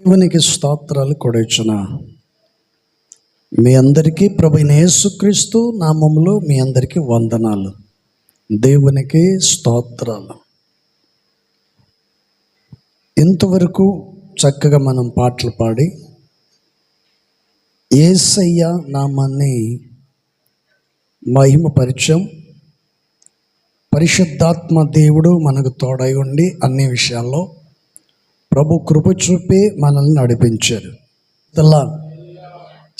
దేవునికి స్తోత్రాలు కొడొచ్చున. మీ అందరికీ ప్రభువైన యేసుక్రీస్తు నామములో మీ అందరికీ వందనాలు. దేవునికి స్తోత్రాలు. ఇంతవరకు చక్కగా మనం పాటలు పాడి యేసయ్య నామాన్ని మహిమపరిచాం. పరిశుద్ధాత్మ దేవుడు మనకు తోడై ఉండి అన్ని విషయాల్లో ప్రభు కృప చూపి మనల్ని నడిపించారు. తెల్లా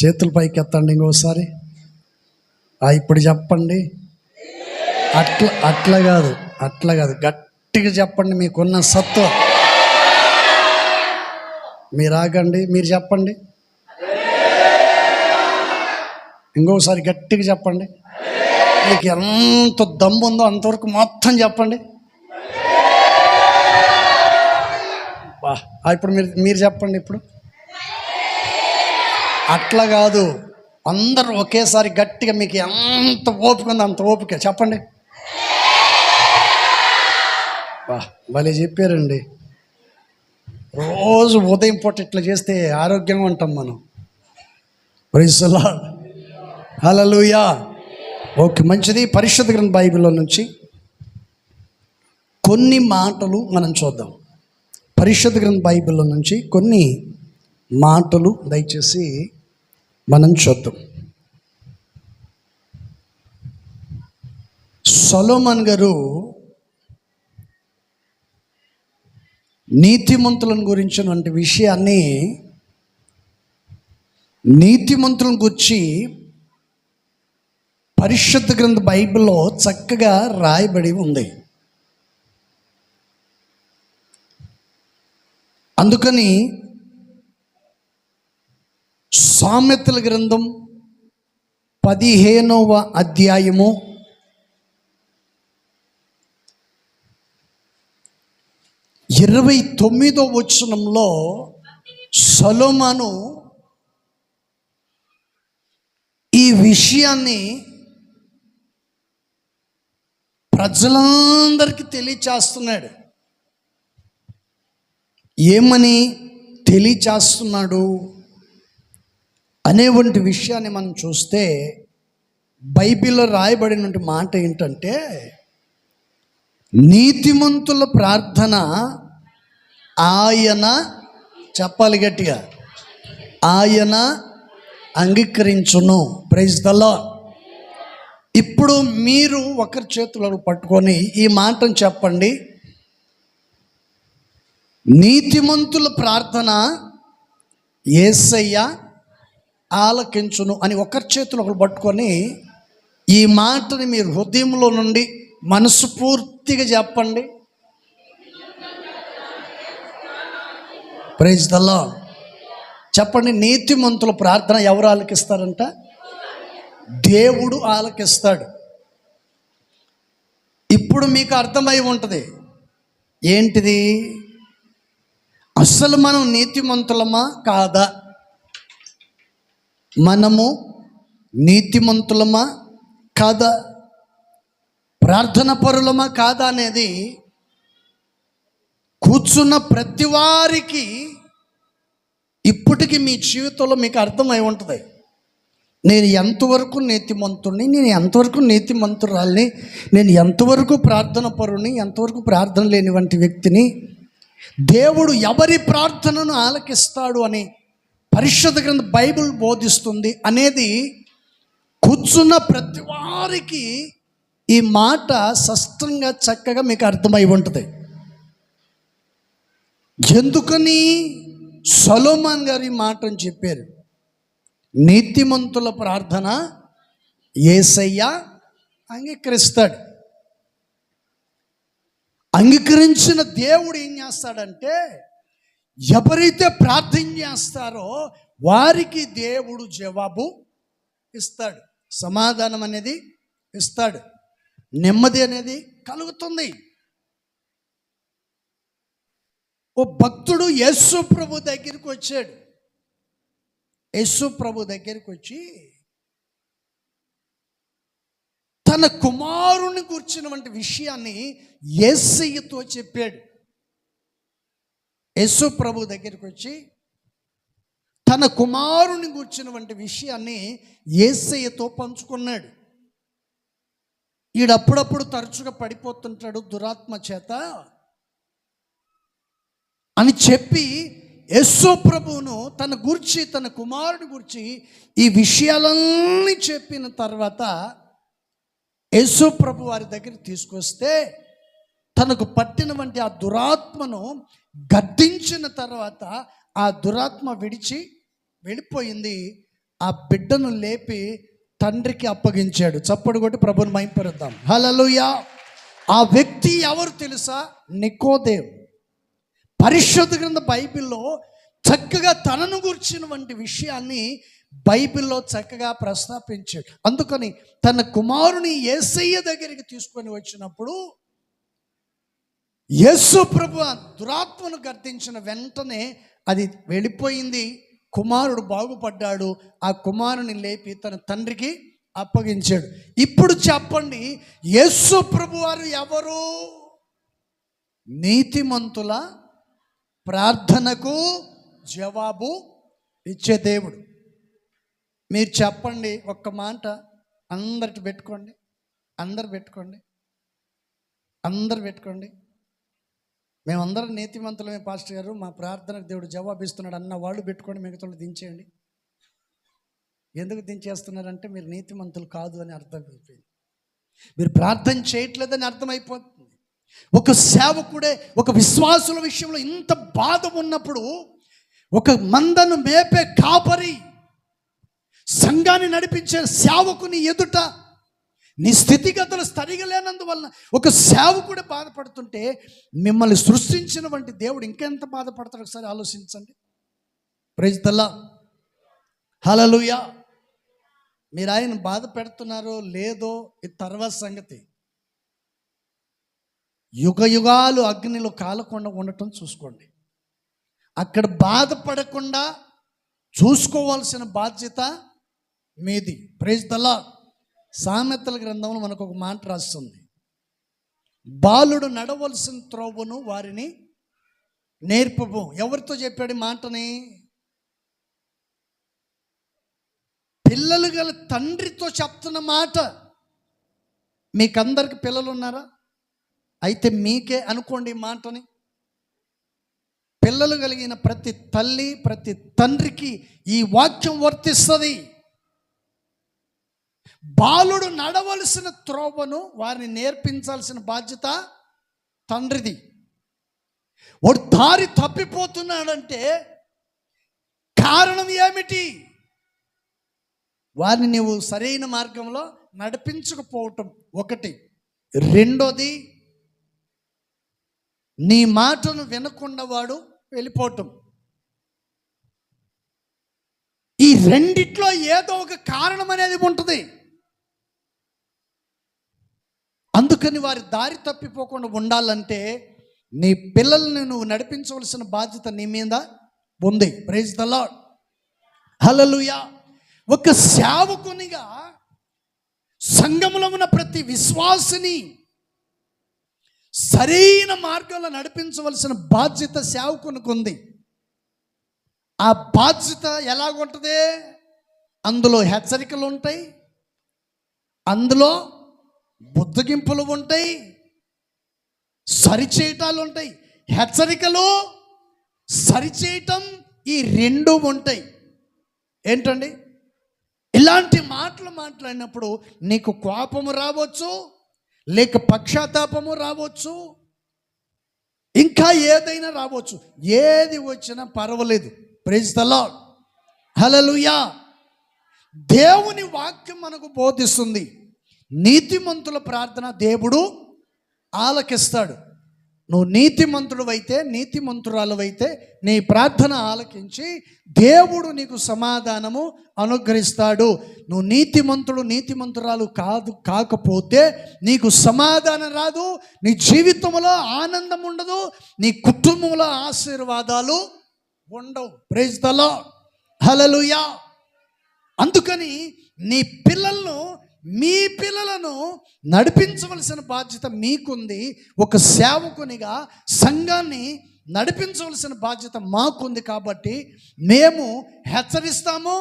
చేతుల పైకి ఎత్తండి ఇంకోసారి. ఇప్పుడు చెప్పండి. అట్లా కాదు గట్టిగా చెప్పండి. మీకున్న సత్వం మీరు ఆగండి, మీరు చెప్పండి. ఇంకోసారి గట్టిగా చెప్పండి. మీకు ఎంత దమ్ము ఉందో అంతవరకు మొత్తం చెప్పండి. ఇప్పుడు మీరు చెప్పండి. ఇప్పుడు అట్లా కాదు, అందరూ ఒకేసారి గట్టిగా మీకు ఎంత ఓపిక ఉందో అంత ఓపిక చెప్పండి. భలే చెప్పారండి. రోజు ఉదయం పూట ఇట్లా చేస్తే ఆరోగ్యంగా ఉంటాం మనం. Praise the Lord. Hallelujah. Okay, మంచిది. పరిశుద్ధ గ్రంథ బైబిల్లో నుంచి కొన్ని మాటలు మనం చూద్దాం. పరిశుద్ధ గ్రంథ బైబిల్లో నుంచి కొన్ని మాటలు దయచేసి మనం చూద్దాం. సొలొమోన్ గారు నీతిమంతులను గురించినటువంటి విషయాన్ని, నీతిమంతులను గురించి పరిశుద్ధ గ్రంథ బైబిల్లో చక్కగా రాయబడి ఉంది. అందుకని సామెతల గ్రంథం 15వ అధ్యాయము 29వ వచనంలో సొలొమోను ఈ విషయాన్ని ప్రజలందరికీ తెలియచేస్తున్నాడు. ఏమని తెలియచేస్తున్నాడు అనేటువంటి విషయాన్ని మనం చూస్తే బైబిల్లో రాయబడినటువంటి మాట ఏంటంటే, నీతిమంతుల ప్రార్థన ఆయన, చెప్పాలి గట్టిగా, ఆయన అంగీకరించును. Praise the Lord. ఇప్పుడు మీరు ఒకరి చేతులను పట్టుకొని ఈ మాటను చెప్పండి. నీతిమంతుల ప్రార్థన యేసయ్య ఆలకించును అని ఒకరి చేతులు ఒకరు పట్టుకొని ఈ మాటని మీరు హృదయంలో నుండి మనస్ఫూర్తిగా చెప్పండి. Praise the Lord. చెప్పండి. నీతిమంతుల ప్రార్థన ఎవరు ఆలకిస్తారంట? దేవుడు ఆలకిస్తాడు. ఇప్పుడు మీకు అర్థమై ఉంటుంది ఏంటిది, అసలు మనం నీతిమంతులమా కాదా, మనము నీతిమంతులమా కాదా, ప్రార్థన పరులమా కాదా అనేది కూర్చున్న ప్రతి వారికి ఇప్పటికీ మీ జీవితంలో మీకు అర్థమై ఉంటుంది. నేను ఎంతవరకు నీతిమంతుడిని, నేను ఎంతవరకు నీతిమంతురాల్ని, నేను ఎంతవరకు ప్రార్థన పరుని, ఎంతవరకు ప్రార్థన లేని వంటి వ్యక్తిని, దేవుడు ఎవరి ప్రార్థనను ఆలకిస్తాడు అని పరిశుద్ధ గ్రంథ బైబిల్ బోధిస్తుంది అనేది కూర్చున్న ప్రతి వారికి ఈ మాట స్పష్టంగా చక్కగా మీకు అర్థమై ఉంటుంది. ఎందుకని సొలొమోన్ గారు ఈ మాటను చెప్పారు? నీతిమంతుల ప్రార్థన యేసయ్య అంగీకరిస్తాడు. అంగీకరించిన దేవుడు ఏం చేస్తాడంటే, ఎవరైతే ప్రార్థన చేస్తారో వారికి దేవుడు జవాబు ఇస్తాడు, సమాధానం అనేది ఇస్తాడు, నెమ్మది అనేది కలుగుతుంది. ఓ భక్తుడు యేసు ప్రభు దగ్గరికి వచ్చాడు. యేసు ప్రభు దగ్గరికి వచ్చి తన కుమారుని గురించినటువంటి విషయాన్ని యేసయ్యతో చెప్పాడు. యేసు ప్రభు దగ్గరికి వచ్చి తన కుమారుని గూర్చినటువంటి విషయాన్ని యేసయ్యతో పంచుకున్నాడు. ఈడప్పుడప్పుడు తరచుగా పడిపోతుంటాడు దురాత్మ చేత అని చెప్పి యేసు ప్రభువును తన గురించి, తన కుమారుని గురించి ఈ విషయాలన్నీ చెప్పిన తర్వాత యేసు ప్రభు వారి దగ్గర తీసుకొస్తే తనకు పట్టినటువంటి ఆ దురాత్మను గద్దించిన తర్వాత ఆ దురాత్మ విడిచి వెళ్ళిపోయింది. ఆ బిడ్డను లేపి తండ్రికి అప్పగించాడు. చప్పుడు కొట్టి ప్రభుని మహింపరుద్దాం. హల్లెలూయా. ఆ వ్యక్తి ఎవరు తెలుసా? నికోదేము. పరిశుద్ధ గ్రంథ బైబిల్లో చక్కగా తనను గురించినటువంటి విషయాన్ని బైబిల్లో చక్కగా ప్రస్తావించాడు. అందుకని తన కుమారుని యేసయ్య దగ్గరికి తీసుకొని వచ్చినప్పుడు యేసు ప్రభు దురాత్మను గర్దించిన వెంటనే అది వెళ్ళిపోయింది. కుమారుడు బాగుపడ్డాడు. ఆ కుమారుని లేపి తన తండ్రికి అప్పగించాడు. ఇప్పుడు చెప్పండి, యేసు ప్రభు వారు ఎవరు? నీతిమంతుల ప్రార్థనకు జవాబు ఇచ్చే దేవుడు. మీరు చెప్పండి ఒక్క మాట, అందరికి పెట్టుకోండి, అందరు పెట్టుకోండి. మేమందరం నీతిమంతులమే పాస్టర్ గారు, మా ప్రార్థనకు దేవుడు జవాబిస్తున్నాడు అన్న వాళ్ళు పెట్టుకోండి, మిగతా దించేయండి. ఎందుకు దించేస్తున్నారంటే మీరు నీతిమంతులు కాదు అని అర్థమైపోయింది. మీరు ప్రార్థన చేయట్లేదని అర్థమైపోతుంది. ఒక సేవకుడే, ఒక విశ్వాసుల విషయంలో ఇంత బాధ ఉన్నప్పుడు, ఒక మందను మేపే కాపరి, సంఘాన్ని నడిపించే సేవకుని ఎదుట నీ స్థితిగతులు సరిగలేనందువలన ఒక సేవకుడే బాధపడుతుంటే మిమ్మల్ని సృష్టించినటువంటి దేవుడు ఇంకెంత బాధపడతాడు ఒకసారి ఆలోచించండి. Praise the Lord. హల్లెలూయా. మీరు ఆయన బాధ పెడుతున్నారో లేదో ఇది తర్వాత సంగతి. యుగ యుగాలు అగ్నిలో కాలకుండా ఉండటం చూసుకోండి. అక్కడ బాధపడకుండా చూసుకోవాల్సిన బాధ్యత మీది. Praise the Lord. సామెతల గ్రంథంలో మనకు ఒక మాట రాస్తుంది, బాలుడు నడవలసిన త్రోవను వారిని నేర్పము. ఎవరితో చెప్పాడు మాటని? పిల్లలు గల తండ్రితో చెప్తున్న మాట. మీకందరికి పిల్లలు ఉన్నారా? అయితే మీకే అనుకోండి ఈ మాటని. పిల్లలు కలిగిన ప్రతి తల్లి, ప్రతి తండ్రికి ఈ వాక్యం వర్తిస్తుంది. బాలుడు నడవలసిన త్రోవను వారిని నేర్పించాల్సిన బాధ్యత తండ్రిది. వాడు దారి తప్పిపోతున్నాడంటే కారణం ఏమిటి? వారిని నీవు సరైన మార్గంలో నడిపించకపోవటం ఒకటి. రెండోది, నీ మాటను వినకుండా వాడు వెళ్ళిపోవటం. ఈ రెండిట్లో ఏదో ఒక కారణం అనేది ఉంటుంది. అందుకని వారి దారి తప్పిపోకుండా ఉండాలంటే నీ పిల్లల్ని నువ్వు నడిపించవలసిన బాధ్యత నీ మీద ఉంది. Praise the Lord. హల్లెలూయా. ఒక సేవకునిగా సంఘములో ఉన్న ప్రతి విశ్వాసిని సరైన మార్గంలో నడిపించవలసిన బాధ్యత సేవకునికి ఉంది. ఆ బాధ్యత ఎలాగుంటుంది? అందులో హెచ్చరికలు ఉంటాయి, అందులో బుద్ధగింపులు ఉంటాయి, సరిచేయటాలు ఉంటాయి. హెచ్చరికలు, సరిచేయటం, ఈ రెండు ఉంటాయి. ఏంటండి? ఇలాంటి మాటలు మాట్లాడినప్పుడు నీకు కోపము రావచ్చు, లేక పక్షాతాపము రావచ్చు, ఇంకా ఏదైనా రావచ్చు. ఏది వచ్చినా పర్వాలేదు. Praise the Lord. హల్లెలూయా. దేవుని వాక్యం మనకు బోధిస్తుంది, నీతిమంతుల ప్రార్థన దేవుడు ఆలకిస్తాడు. నువ్వు నీతిమంతుడు అయితే, నీతిమంతురాలు అయితే నీ ప్రార్థన ఆలకించి దేవుడు నీకు సమాధానము అనుగ్రహిస్తాడు. నువ్వు నీతిమంతుడు, నీతిమంతురాలు కాకపోతే నీకు సమాధానం రాదు, నీ జీవితంలో ఆనందం ఉండదు, నీ కుటుంబంలో ఆశీర్వాదాలు ఉండవు. Praise the Lord. హల్లెలూయా. అందుకని మీ పిల్లలను నడిపించవలసిన బాధ్యత మీకుంది. ఒక సేవకునిగా సంఘాన్ని నడిపించవలసిన బాధ్యత మాకుంది. కాబట్టి మేము హెచ్చరిస్తాము,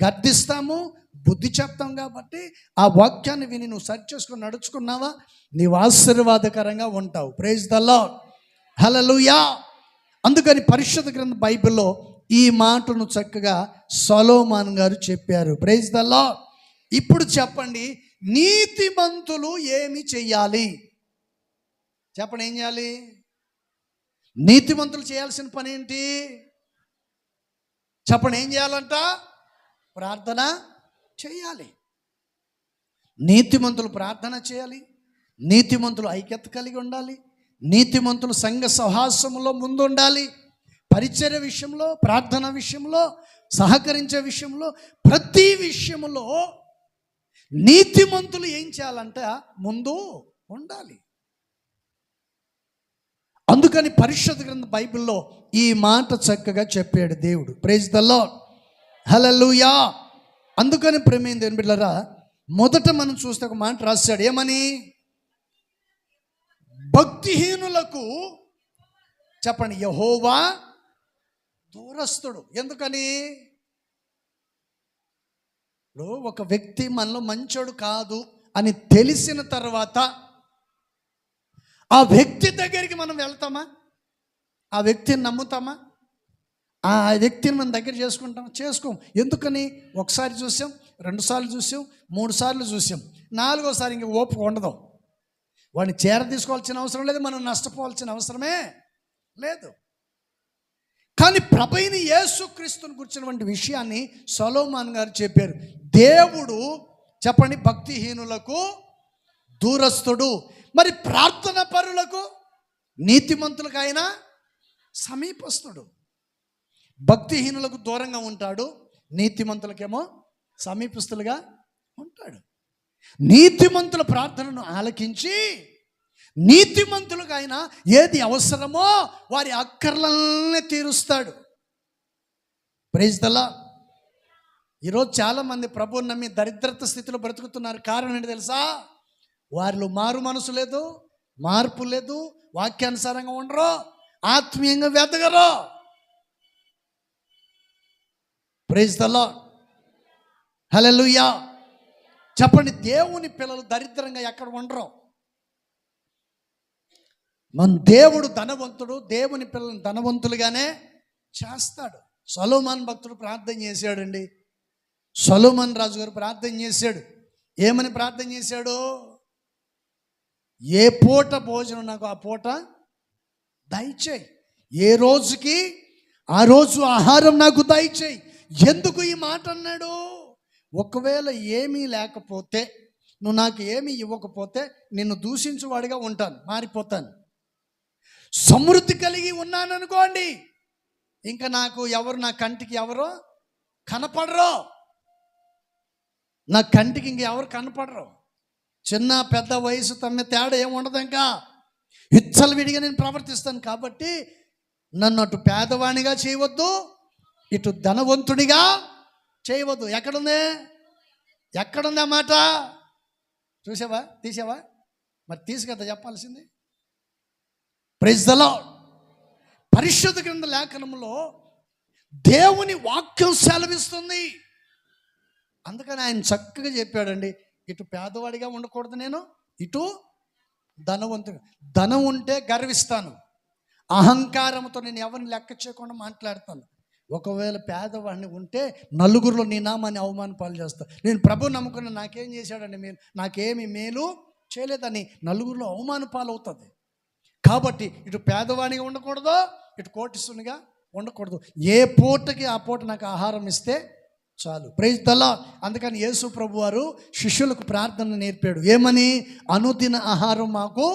గద్దిస్తాము, బుద్ధి చెప్తాం. కాబట్టి ఆ వాక్యాన్ని విని నువ్వు సరి చేసుకొని నడుచుకున్నావా, నీవు ఆశీర్వాదకరంగా ఉంటావు. Praise the lord, hallelujah. అందుకని పరిశుద్ధ గ్రంథ బైబిల్లో ఈ మాటను చక్కగా సొలొమోను గారు చెప్పారు. Praise the Lord. ఇప్పుడు చెప్పండి, నీతిమంతులు ఏమి చెయ్యాలి? చెప్పండి, ఏం చేయాలి? నీతిమంతులు చేయాల్సిన పని ఏంటి? చెప్పండి, ఏం చేయాలంట? ప్రార్థన చేయాలి. నీతిమంతులు ప్రార్థన చేయాలి, నీతిమంతులు ఐక్యత కలిగి ఉండాలి, నీతిమంతులు సంఘ సహవాసంలో ముందు ఉండాలి. పరిచర్య విషయంలో, ప్రార్థన విషయంలో, సహకరించే విషయంలో, ప్రతి విషయంలో నీతిమంతులు ఏం చేయాలంటే ముందు ఉండాలి. అందుకని పరిశుద్ధ గ్రంథ బైబిల్లో ఈ మాట చక్కగా చెప్పాడు దేవుడు. Praise the lord, hallelujah. అందుకని ప్రేమైన దేవుని బిడ్డలారా, మొదట మనం చూస్తే ఒక మాట రాశాడు. ఏమని? భక్తిహీనులకు చెప్పండి, యెహోవా దూరస్తుడు. ఎందుకని? ఇప్పుడు ఒక వ్యక్తి మనలో మంచోడు కాదు అని తెలిసిన తర్వాత ఆ వ్యక్తి దగ్గరికి మనం వెళ్తామా? ఆ వ్యక్తిని నమ్ముతామా? ఆ వ్యక్తిని మనం దగ్గర చేసుకుంటామా? చేసుకోం. ఎందుకని? ఒకసారి చూసాం, 2 సార్లు చూసాం, 3 సార్లు చూసాం, 4వసారి ఇంక ఓపిక ఉండదు. వాడిని చేర తీసుకోవాల్సిన అవసరం లేదు, మనం నష్టపోవాల్సిన అవసరమే లేదు. కానీ ప్రభువైన యేసుక్రీస్తుని గురించినటువంటి విషయాన్ని సొలొమోను గారు చెప్పారు. దేవుడు చెప్పండి, భక్తిహీనులకు దూరస్తుడు. మరి ప్రార్థన పరులకు, నీతిమంతులకు ఆయన సమీపస్తుడు. భక్తిహీనులకు దూరంగా ఉంటాడు, నీతిమంతులకేమో సమీపస్తులుగా ఉంటాడు. నీతిమంతుల ప్రార్థనను ఆలకించి నీతిమంతులకు ఆయన ఏది అవసరమో వారి అక్కర్లనే తీరుస్తాడు. Praise the Lord. ఈరోజు చాలామంది ప్రభువుని నమ్మి దరిద్రత స్థితిలో బ్రతుకుతున్నారు. కారణం ఏంటి తెలుసా? వారిలో మారు మనసు లేదు, మార్పు లేదు, వాక్యానుసారంగా ఉండరు, ఆత్మీయంగా వెతగరు. ప్రైజ్ ద లార్డ్, హల్లెలూయా. చెప్పండి, దేవుని పిల్లలు దరిద్రంగా ఎక్కడ ఉండరు. మన దేవుడు ధనవంతుడు, దేవుని పిల్లలను ధనవంతులుగానే చేస్తాడు. సొలొమోను భక్తుడు ప్రార్థన చేశాడండి. సొలొమోను రాజు గారు ప్రార్థన చేశాడు. ఏమని ప్రార్థన చేశాడు? ఏ పూట భోజనం నాకు ఆ పూట దయచేయి, ఏ రోజుకి ఆ రోజు ఆహారం నాకు దయచేయి. ఎందుకు ఈ మాట అన్నాడు? ఒకవేళ ఏమీ లేకపోతే, నువ్వు నాకు ఏమీ ఇవ్వకపోతే నిన్ను దూషించువాడిగా ఉంటాను, మారిపోతాను. సమృద్ధి కలిగి ఉన్నాను అనుకోండి, ఇంకా నాకు ఎవరు, నా కంటికి ఎవరో కనపడరు. నా కంటికి ఇంక ఎవరు కనపడరు. చిన్న పెద్ద వయసు తమ్మే తేడా ఏమి ఉండదు. ఇంకా విచ్చలు విడిగా నేను ప్రవర్తిస్తాను. కాబట్టి నన్ను అటు పేదవాణిగా చేయవద్దు, ఇటు ధనవంతుడిగా చేయవద్దు. ఎక్కడుంది ఆ మాట? చూసావా? తీసావా? మరి తీసి కదా చెప్పాల్సింది. Praise the Lord. పరిశుద్ధ గ్రంథ లేఖనంలో దేవుని వాక్యం సెలవిస్తుంది. అందుకని ఆయన చక్కగా చెప్పాడండి, ఇటు పేదవాడిగా ఉండకూడదు నేను, ఇటు ధనవంతుడు. ధనం ఉంటే గర్విస్తాను, అహంకారంతో నేను ఎవరిని లెక్క చేయకుండా మాట్లాడతాను. ఒకవేళ పేదవాడిని ఉంటే నలుగురిలో నీ నామాన్ని అవమాన పాలు చేస్తాను. నేను ప్రభు నమ్ముకున్న, నాకేం చేశాడండి మేలు, నాకేమి మేలు చేయలేదని నలుగురిలో అవమాన పాలు అవుతుంది. కాబట్టి ఇటు పేదవాడిగా ఉండకూడదు, ఇటు కోటీశ్వరునిగా ఉండకూడదు. ఏ పూటకి ఆ పూట నాకు ఆహారం ఇస్తే చాలు. Praise the Lord. అందుకని యేసు ప్రభు వారు శిష్యులకు ప్రార్థన నేర్పాడు. ఏమని? అనుదిన ఆహారం మాకు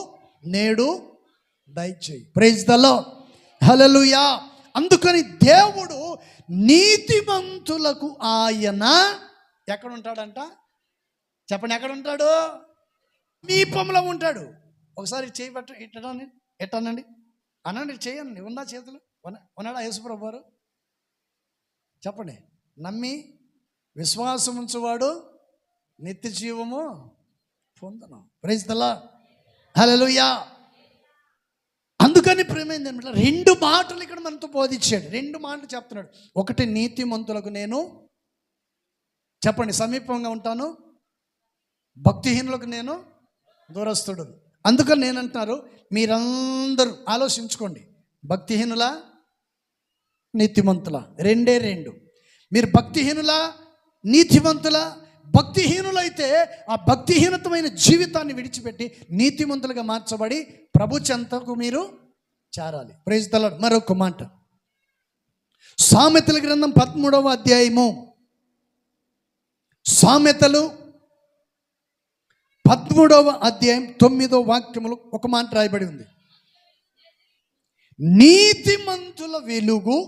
నేడు దయచేయి. Praise the lord, hallelujah. అందుకని దేవుడు నీతిమంతులకు ఆయన ఎక్కడ ఉంటాడంట? చెప్పండి, ఎక్కడ ఉంటాడు? సమీపంలో ఉంటాడు. ఒకసారి చేయి ఎట్టానండి అనండి, చేయండి. ఉందా చేతులు? ఉన్నాడా యేసుప్రభు వారు? చెప్పండి. నమ్మి విశ్వాసం ఉంచువాడు నిత్య జీవము పొందును. Praise the lord, hallelujah. అందుకని ప్రేమైంది అనమాట. 2 మాటలు ఇక్కడ మనతో బోధించాడు. 2 మాటలు చెప్తున్నాడు. ఒకటి, నీతిమంతులకు నేను చెప్పండి సమీపంగా ఉంటాను, భక్తిహీనులకు నేను దూరస్తుడు. అందుకని నేను అంటున్నారు, మీరందరూ ఆలోచించుకోండి, భక్తిహీనుల నీతిమంతుల, 2 మీరు భక్తిహీనుల నీతిమంతుల. భక్తిహీనులైతే ఆ భక్తిహీనతమైన జీవితాన్ని విడిచిపెట్టి నీతిమంతులుగా మార్చబడి ప్రభు చెంతకు మీరు చేరాలి. Praise the Lord. మరొక మాట, సామెతల గ్రంథం 13వ అధ్యాయము, సామెతలు 13వ అధ్యాయం 9వ వాక్యములు ఒక మాట రాయబడి ఉంది. నీతిమంతుల వెలుగు,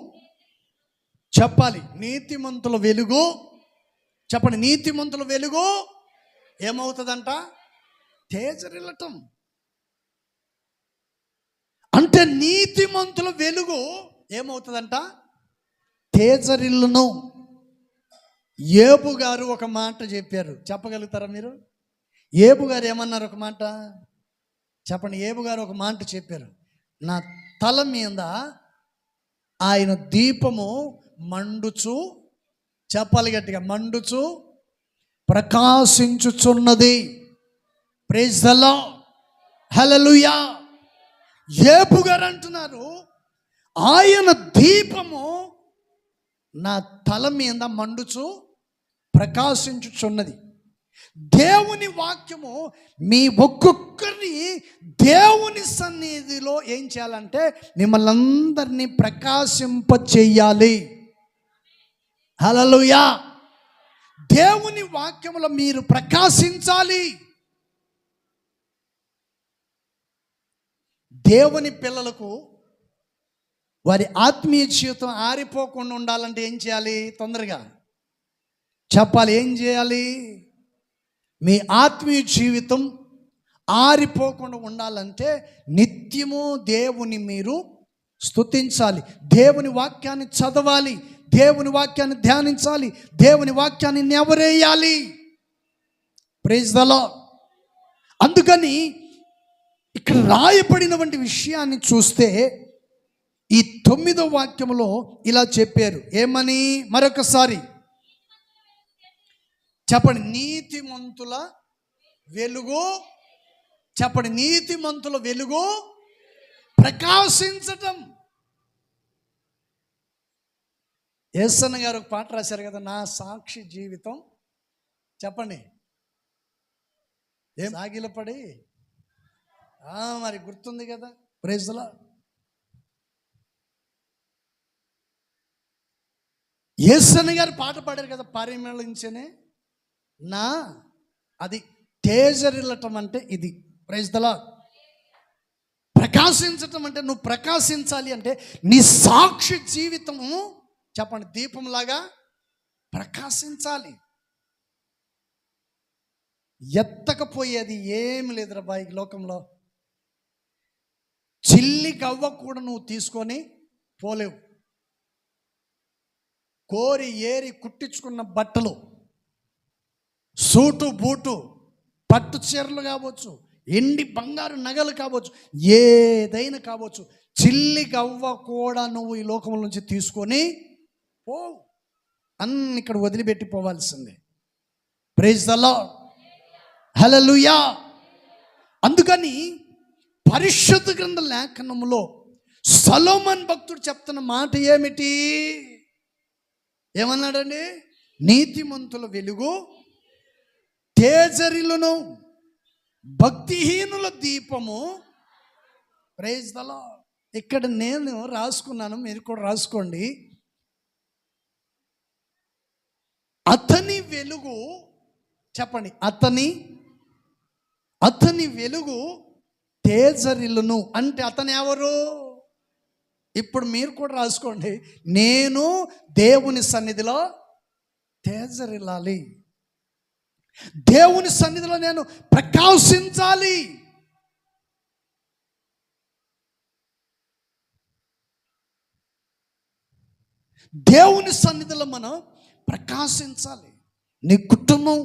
చెప్పాలి, నీతిమంతుల వెలుగు, చెప్పండి, నీతిమంతుల వెలుగు ఏమవుతుందంట? తేజరిల్లటం. అంటే నీతిమంతుల వెలుగు ఏమవుతుందంట? తేజరిల్లును. యోబు గారు ఒక మాట చెప్పారు, చెప్పగలుగుతారా మీరు? యోబు గారు ఏమన్నారు? ఒక మాట చెప్పండి. యోబు గారు ఒక మాట చెప్పారు, నా తల మీద ఆయన దీపము మండుచు, చెప్పాలి గట్టిగా, మండుచు ప్రకాశించుచున్నది. ప్రైజ్ ది లార్డ్, హల్లెలూయా. యోబు గారు అంటున్నారు, ఆయన దీపము నా తల మీద మండుచు ప్రకాశించుచున్నది. దేవుని వాక్యము మీ ఒక్కొక్కరిని దేవుని సన్నిధిలో ఏం చేయాలంటే మిమ్మల్ని అందరినీ ప్రకాశింప చెయ్యాలి. హల్లెలూయా. దేవుని వాక్యములో మీరు ప్రకాశించాలి. దేవుని పిల్లలకు వారి ఆత్మీయ జీవితం ఆరిపోకుండా ఉండాలంటే ఏం చేయాలి? తొందరగా చెప్పాలి, ఏం చేయాలి? మీ ఆత్మీయ జీవితం ఆరిపోకుండా ఉండాలంటే నిత్యము దేవుని మీరు స్తుతించాలి, దేవుని వాక్యాన్ని చదవాలి, దేవుని వాక్యాన్ని ధ్యానించాలి, దేవుని వాక్యాన్ని నెవరేయాలి. Praise the Lord. అందుకని ఇక్కడ రాయబడినటువంటి విషయాన్ని చూస్తే ఈ 9వ వాక్యములో ఇలా చెప్పారు, ఏమని? మరొకసారి చెప్పండి, నీతిమంతుల వెలుగు, చెప్పండి, నీతిమంతుల వెలుగు ప్రకాశించటం. యేసన్న గారు ఒక పాట రాశారు కదా, నా సాక్షి జీవితం, చెప్పండి, ఏం సాగిలపడి, మరి గుర్తుంది కదా. Praise the lord. యేసన్న గారు పాట పాడారు కదా, పరిమళించనే నా, అది తేజరిల్లటం అంటే ఇది. Praise the lord. ప్రకాశించటం అంటే నువ్వు ప్రకాశించాలి అంటే నీ సాక్షి జీవితము, చెప్పండి, దీపంలాగా ప్రకాశించాలి. ఎత్తకపోయేది ఏమి లేదురా బాయ్ లోకంలో. చిల్లి గవ్వ కూడా నువ్వు తీసుకొని పోలేవు. కోరి ఏరి కుట్టించుకున్న బట్టలు, సూటు బూటు, పట్టు చీరలు కావచ్చు, ఎండి బంగారు నగలు కావచ్చు, ఏదైనా కావచ్చు, చిల్లి గవ్వ కూడా నువ్వు ఈ లోకం నుంచి తీసుకొని పో, అన్ని ఇక్కడ వదిలిపెట్టి పోవాల్సిందే. Praise the Lord, hallelujah. అందుకని పరిశుద్ధ గ్రంథ లేఖనములో సొలొమోను భక్తుడు చెప్తున్న మాట ఏమిటి? ఏమన్నాడండి? నీతిమంతుల వెలుగు తేజరిల్లును, భక్తిహీనుల దీపము. Praise the Lord. ఇక్కడ నేను రాసుకున్నాను, మీరు కూడా రాసుకోండి. అతని వెలుగు, చెప్పండి, అతని వెలుగు తేజరిల్లును అంటే అతను ఎవరు? ఇప్పుడు మీరు కూడా రాసుకోండి, నేను దేవుని సన్నిధిలో తేజరిల్లాలి, దేవుని సన్నిధిలో నేను ప్రకాశించాలి. దేవుని సన్నిధిలో మనం ప్రకాశించాలి. నీ కుటుంబం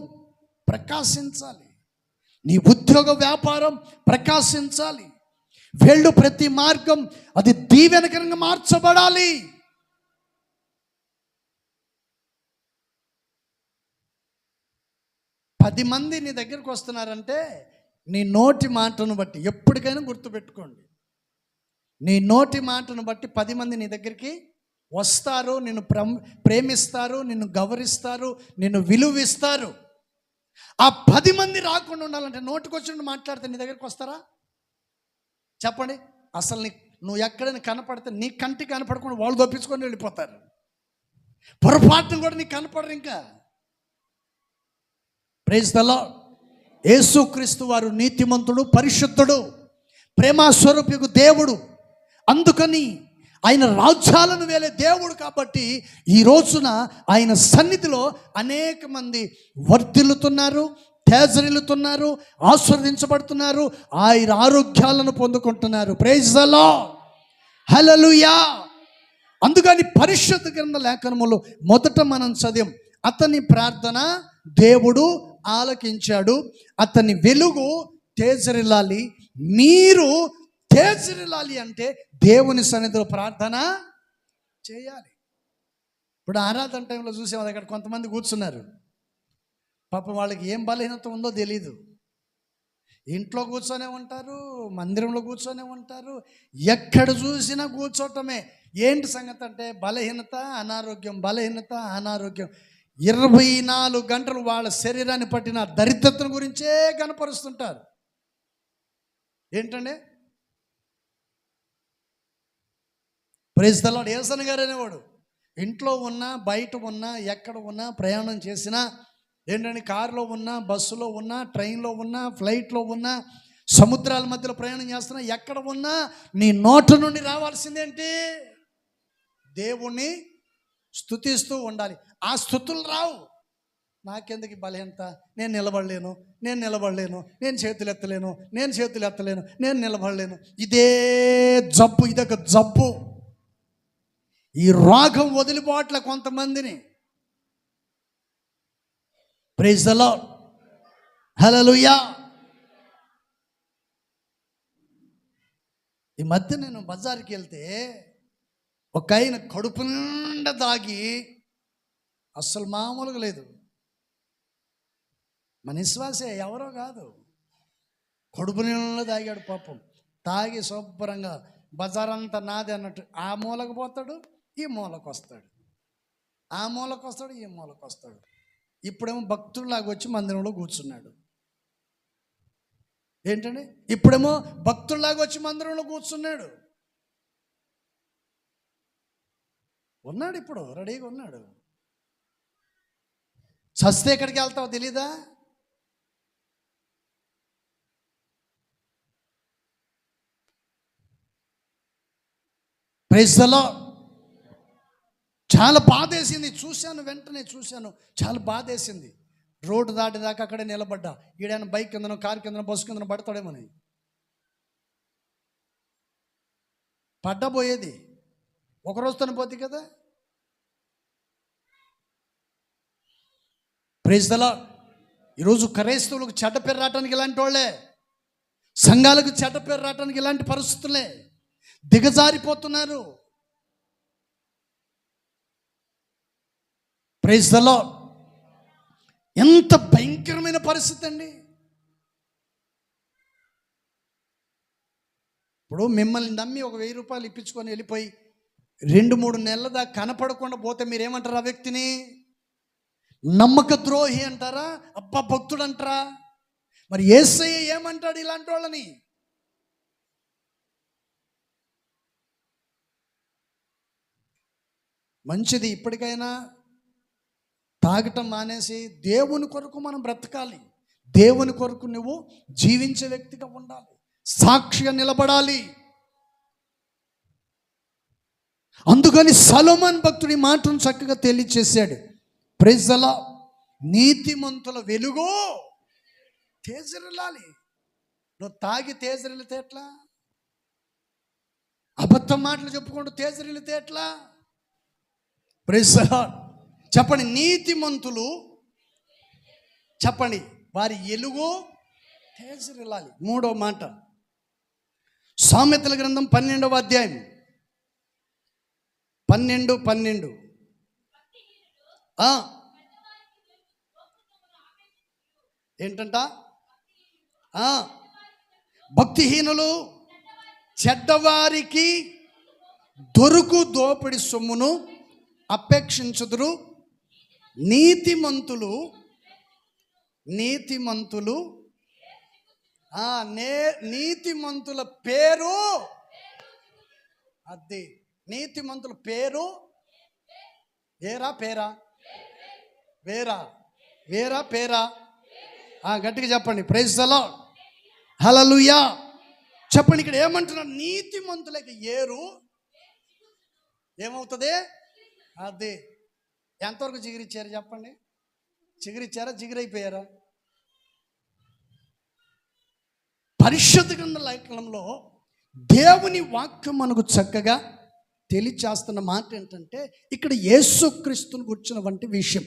ప్రకాశించాలి, నీ ఉద్యోగ వ్యాపారం ప్రకాశించాలి, వెళ్ళు ప్రతి మార్గం అది దీవెనకరంగా మార్చబడాలి. పది మంది నీ దగ్గరకు వస్తున్నారంటే నీ నోటి మాటను బట్టి, ఎప్పటికైనా గుర్తుపెట్టుకోండి, నీ నోటి మాటను బట్టి 10 మంది నీ దగ్గరికి వస్తారు, నిన్ను ప్రేమిస్తారు, నిన్ను గౌరవిస్తారు, నిన్ను విలువిస్తారు. ఆ 10 మంది రాకుండా ఉండాలంటే నోటికొచ్చి మాట్లాడితే నీ దగ్గరికి వస్తారా? చెప్పండి. అసలు నువ్వు ఎక్కడైనా కనపడితే నీ కంటికి కనపడకుండా వాళ్ళు దొప్పించుకొని వెళ్ళిపోతారు. పొరపాటును కూడా నీకు కనపడరు. ఇంకా ప్రైజ్ ది లార్డ్. యేసుక్రీస్తు వారు నీతిమంతుడు, పరిశుద్ధుడు, ప్రేమస్వరూపియగు దేవుడు. అందుకని ఆయన రాజ్యాలను వేలే దేవుడు. కాబట్టి ఈ రోజున ఆయన సన్నిధిలో అనేక మంది వర్ధిల్లుతున్నారు, తేజరిల్లుతున్నారు, ఆశీర్వదించబడుతున్నారు, ఆయన ఆరోగ్యాలను పొందుకుంటున్నారు. Praise the Lord, hallelujah. అందుకని పరిశుద్ధ గ్రంథ లేఖనములో మొదట మనం చదివాం, అతని ప్రార్థన దేవుడు ఆలకించాడు, అతని వెలుగు తేజరిల్లాలి. మీరు తేజరిల్లాలి అంటే దేవుని సన్నిధిలో ప్రార్థన చేయాలి. ఇప్పుడు ఆరాధన టైంలో చూసాము, అక్కడ కొంతమంది కూర్చున్నారు. పాపం వాళ్ళకి ఏం బలహీనత ఉందో తెలీదు. ఇంట్లో కూర్చొనే ఉంటారు, మందిరంలో కూర్చొనే ఉంటారు, ఎక్కడ చూసినా కూర్చోటమే. ఏంటి సంగతి అంటే బలహీనత, అనారోగ్యం, బలహీనత, అనారోగ్యం. 24 గంటలు వాళ్ళ శరీరాన్ని పట్టిన దరిద్రతను గురించే కనపరుస్తుంటారు. ఏంటండి? Praise the lord. యేసన్న గారు అనేవాడు, ఇంట్లో ఉన్నా, బయట ఉన్నా, ఎక్కడ ఉన్నా, ప్రయాణం చేసినా, ఏంటంటే కారులో ఉన్నా, బస్సులో ఉన్నా, ట్రైన్లో ఉన్నా, ఫ్లైట్లో ఉన్నా, సముద్రాల మధ్యలో ప్రయాణం చేస్తున్నా, ఎక్కడ ఉన్నా నీ నోట నుండి రావాల్సిందేంటి? దేవుణ్ణి స్తుతిస్తూ ఉండాలి. ఆ స్తుతులు రావు. నాకెందుకు బలహీనత, నేను నిలబడలేను, నేను చేతులు ఎత్తలేను, నేను నిలబడలేను. ఇదే జబ్బు, ఇదొక జబ్బు. ఈ రోగం వదిలిపోవట్లే కొంతమందిని. ప్రైజ్ ది లార్డ్, హల్లెలూయా. ఈ మధ్య నేను బజార్కి వెళ్తే ఒక ఆయన కడుపు నిండా దాగి, అస్సలు మామూలుగా లేదు, మన విశ్వాసే, ఎవరో కాదు, కడుపు నిండా తాగాడు పాపం. తాగి శుభ్రంగా బజార్ అంతా నాది అన్నట్టు ఆ మూలకు పోతాడు, ఈ మూలకు వస్తాడు, ఆ మూలకు వస్తాడు, ఈ మూలకు వస్తాడు. ఇప్పుడేమో భక్తుడిలాగా వచ్చి మందిరంలో కూర్చున్నాడు. ఏంటండి? ఇప్పుడేమో భక్తుడిలాగా వచ్చి మందిరంలో కూర్చున్నాడు. ఉన్నాడు, ఇప్పుడు రెడీగా ఉన్నాడు. చస్తే ఎక్కడికి వెళ్తావో తెలీదా? Praise the Lord. చాలా బాధేసింది, వెంటనే చూశాను, చాలా బాధేసింది. రోడ్డు దాటిదాకా అక్కడే నిలబడ్డా. ఈడైనా బైక్ కిందనో, కారు కిందనో, బస్సు కిందనో పడతాడేమని. పడ్డబోయేది ఒకరోజుతోనే పోద్ది కదా. Praise the Lord. ఈరోజు క్రైస్తవులకు చెడ్డ పేరు రావడానికి ఇలాంటి వాళ్ళే, సంఘాలకు చెడ్డ పేరు రావడానికి ఇలాంటి పరిస్థితులే. దిగజారిపోతున్నారు. Praise the Lord. ఎంత భయంకరమైన పరిస్థితి అండి. ఇప్పుడు మిమ్మల్ని నమ్మి ఒక 1000 రూపాయలు ఇప్పించుకొని వెళ్ళిపోయి 2-3 నెలల దాకా కనపడకుండా పోతే మీరేమంటారు? ఆ వ్యక్తిని నమ్మక ద్రోహి అంటారా? అబ్బా భక్తుడు అంటారా? మరి యేసయ్య ఏమంటాడు ఇలాంటి వాళ్ళని? మంచిది, ఇప్పటికైనా తాగటం మానేసి దేవుని కొరకు మనం బ్రతకాలి. దేవుని కొరకు నువ్వు జీవించే వ్యక్తిగా ఉండాలి, సాక్షిగా నిలబడాలి. అందుకని సొలొమోను భక్తుడి మాటను చక్కగా తెలియచేశాడు. Praise the Lord. నీతిమంతుల వెలుగు తేజరిల్లాలి. నువ్వు తాగి తేజరిల్లితే ఎట్లా? అబద్ధం మాటలు చెప్పుకుంటూ తేజరిల్లితే ఎట్లా? Praise the Lord. చెప్పండి, నీతిమంతులు చెప్పండి, వారి వెలుగు తేజరిల్లాలి. 3వ మాట, సామెతల గ్రంథం 12వ అధ్యాయం 12 ఏంటంట? భక్తిహీనులు చెడ్డవారికి దొరుకు దోపిడి సొమ్మును అపేక్షించుదురు, నీతిమంతుల పేరు, అది నీతిమంతుల పేరు పేరా. గట్టిగా చెప్పండి, ప్రైజ్ ది లార్డ్, హల్లెలూయా. చెప్పండి, ఇక్కడ ఏమంటున్నారు? నీతిమంతులకి ఏరు ఏమవుతుంది? అది ఎంతవరకు జిగిరిచ్చారు చెప్పండి? చిగురిచ్చారా, జిగిరైపోయారా? పరిశుద్ధ గ్రంథ లేఖనంలో దేవుని వాక్యం మనకు చక్కగా తెలియచేస్తున్న మాట ఏంటంటే, ఇక్కడ యేసుక్రీస్తుని గురించిన వంటి విషయం.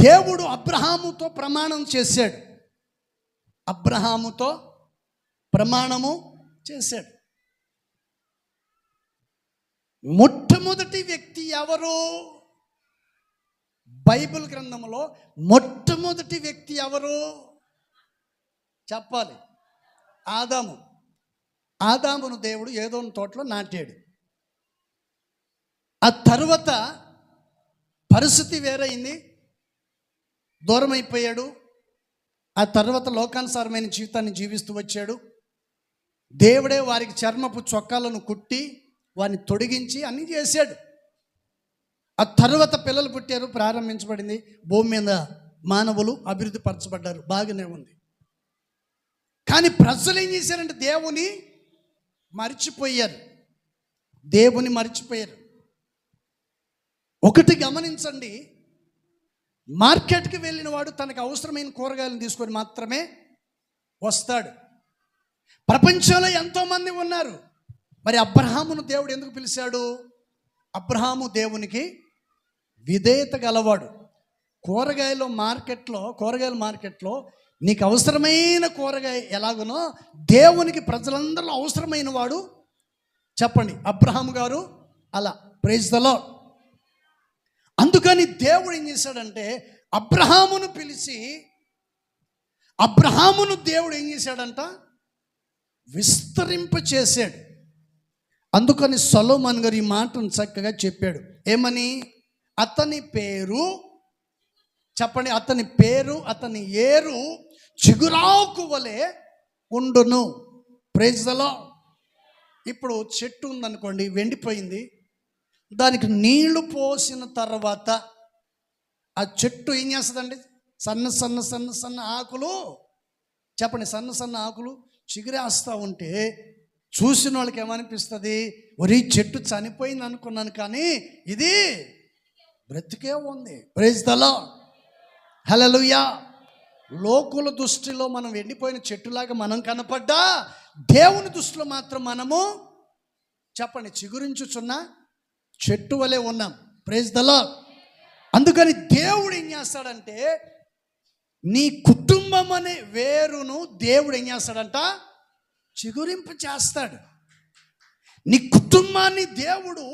దేవుడు అబ్రహాముతో ప్రమాణం చేశాడు. మొట్టమొదటి వ్యక్తి ఎవరు? బైబిల్ గ్రంథంలో మొట్టమొదటి వ్యక్తి ఎవరు చెప్పాలి? ఆదామును దేవుడు ఏదోని తోటలో నాటాడు. ఆ తర్వాత పరిస్థితి వేరైంది, దూరం అయిపోయాడు. ఆ తర్వాత లోకానుసారమైన జీవితాన్ని జీవిస్తూ వచ్చాడు. దేవుడే వారికి చర్మపు చొక్కాలను కుట్టి వారిని తొడిగించి అన్నీ చేశాడు. ఆ తర్వాత పిల్లలు పుట్టారు, ప్రారంభించబడింది. భూమి మీద మానవులు అభివృద్ధి పరచబడ్డారు, బాగానే ఉంది. కానీ ప్రజలు ఏం చేశారంటే దేవుని మర్చిపోయారు. ఒకటి గమనించండి, మార్కెట్కి వెళ్ళిన వాడు తనకు అవసరమైన కూరగాయలను తీసుకొని మాత్రమే వస్తాడు. ప్రపంచంలో ఎంతోమంది ఉన్నారు. మరి అబ్రహామును దేవుడు ఎందుకు పిలిచాడు? అబ్రహాము దేవునికి విధేయత గలవాడు. కూరగాయల మార్కెట్లో నీకు అవసరమైన కూరగాయ ఎలాగునో దేవునికి ప్రజలందరిలో అవసరమైన వాడు చెప్పండి అబ్రహాము గారు. అలా, ప్రైజ్ ది లార్డ్. అందుకని దేవుడు ఏం చేశాడంటే అబ్రహామును పిలిచి, అబ్రహామును దేవుడు ఏం చేశాడంట? విస్తరింపచేశాడు. అందుకని సొలొమోను గారు ఈ మాటను చక్కగా చెప్పాడు. ఏమని? అతని పేరు చెప్పండి, అతని ఏరు చిగురాకు వలె ఉండును. Praise the Lord. ఇప్పుడు చెట్టు ఉందనుకోండి, వెండిపోయింది. దానికి నీళ్లు పోసిన తర్వాత ఆ చెట్టు ఏం చేస్తుందండి? సన్న ఆకులు చెప్పండి, సన్న ఆకులు చిగురేస్తూ ఉంటే చూసిన వాళ్ళకి ఏమనిపిస్తుంది? ఒరే, చెట్టు చనిపోయింది అనుకున్నాను, కానీ ఇది బ్రతికే ఉంది. ప్రైజ్ ది లార్డ్, హల్లెలూయా. లోకుల దృష్టిలో మనం ఎండిపోయిన చెట్టులాగా మనం కనపడ్డా, దేవుని దృష్టిలో మాత్రం మనము చెప్పండి చిగురించుచున్న చెట్టు వలె ఉన్నాం. Praise the Lord. అందుకని దేవుడు ఏం చేస్తాడంటే, నీ కుటుంబం అనే వేరును దేవుడు ఏం చేస్తాడంట? చిగురింపు చేస్తాడు. నీ కుటుంబాన్ని దేవుడు